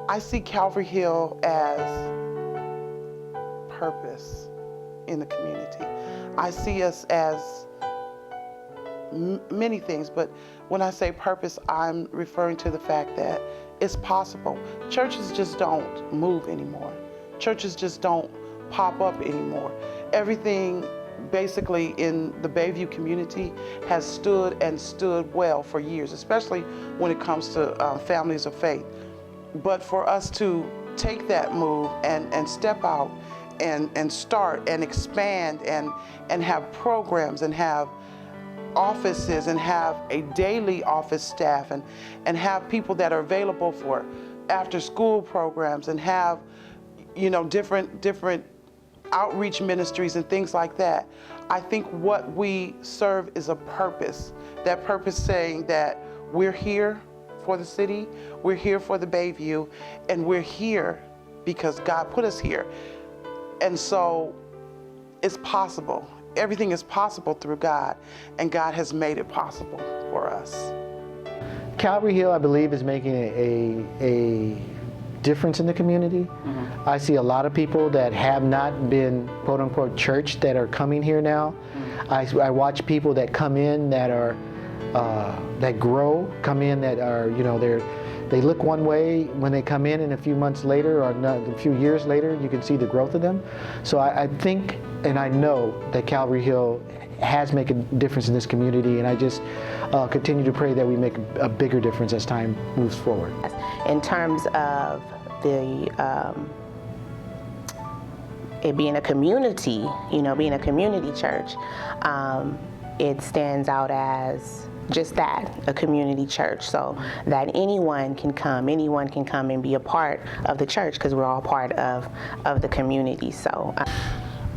I see Calvary Hill as purpose in the community. I see us as many things, but when I say purpose, I'm referring to the fact that it's possible. Churches just don't move anymore. Churches just don't pop up anymore. Everything basically in the Bayview community has stood and stood well for years, especially when it comes to families of faith. But for us to take that move and step out and start and expand and have programs and have offices and have a daily office staff and have people that are available for after school programs and have, you know, different outreach ministries and things like that. I think what we serve is a purpose. That purpose saying that we're here for the city, we're here for the Bayview, and we're here because God put us here. And so it's possible. Everything is possible through God, and God has made it possible for us. Calvary Hill, I believe, is making a difference in the community. Mm-hmm. I see a lot of people that have not been quote-unquote church that are coming here now. Mm-hmm. I watch people that come in that are that grow, come in that are, you know, they look one way when they come in, and a few months later or a few years later, you can see the growth of them. So I think and I know that Calvary Hill has made a difference in this community, and I just continue to pray that we make a bigger difference as time moves forward. In terms of the it being a community, you know, being a community church, it stands out as just that, a community church, so that anyone can come and be a part of the church because we're all part of the community. So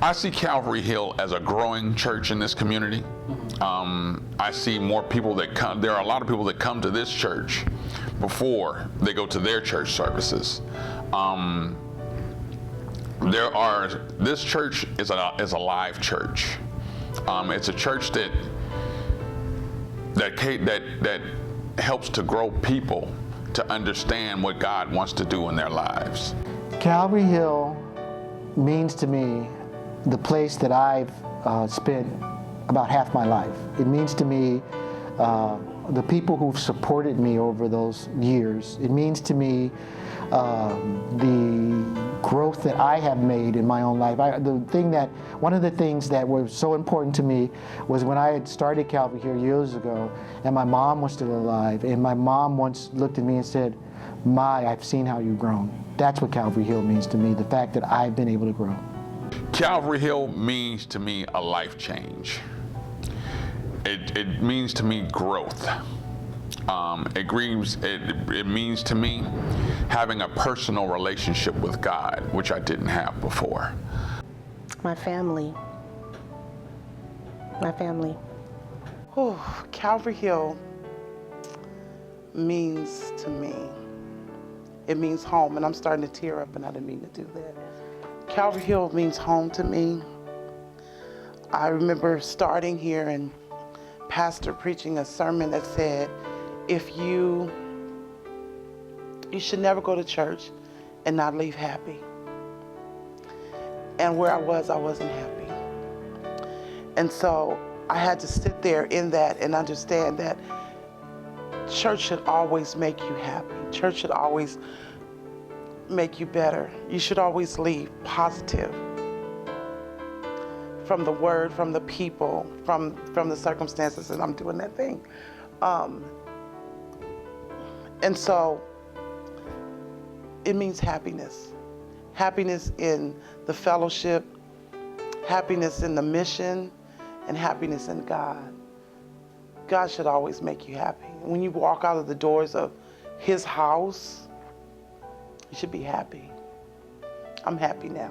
I see Calvary Hill as a growing church in this community. I see more people that come. There are a lot of people that come to this church before they go to their church services. This church is a live church. It's a church that helps to grow people to understand what God wants to do in their lives. Calvary Hill means to me the place that I've spent about half my life. It means to me the people who've supported me over those years. It means to me the growth that I have made in my own life. One of the things that was so important to me was when I had started Calvary here years ago, and my mom was still alive, and my mom once looked at me and said, I've seen how you've grown. That's what Calvary Hill means to me, the fact that I've been able to grow. Calvary Hill means to me a life change. It means to me growth. It means to me having a personal relationship with God, which I didn't have before. My family. Oh, Calvary Hill means to me, it means home, and I'm starting to tear up, and I didn't mean to do that. Calvary Hill means home to me. I remember starting here and pastor preaching a sermon that said, you should never go to church and not leave happy. And where I wasn't happy. And so I had to sit there in that and understand that church should always make you happy. Church should always make you better. You should always leave positive from the word, from the people, from the circumstances, and I'm doing that thing. And so it means happiness. Happiness in the fellowship, happiness in the mission, and happiness in God. God should always make you happy. When you walk out of the doors of His house, you should be happy. I'm happy now.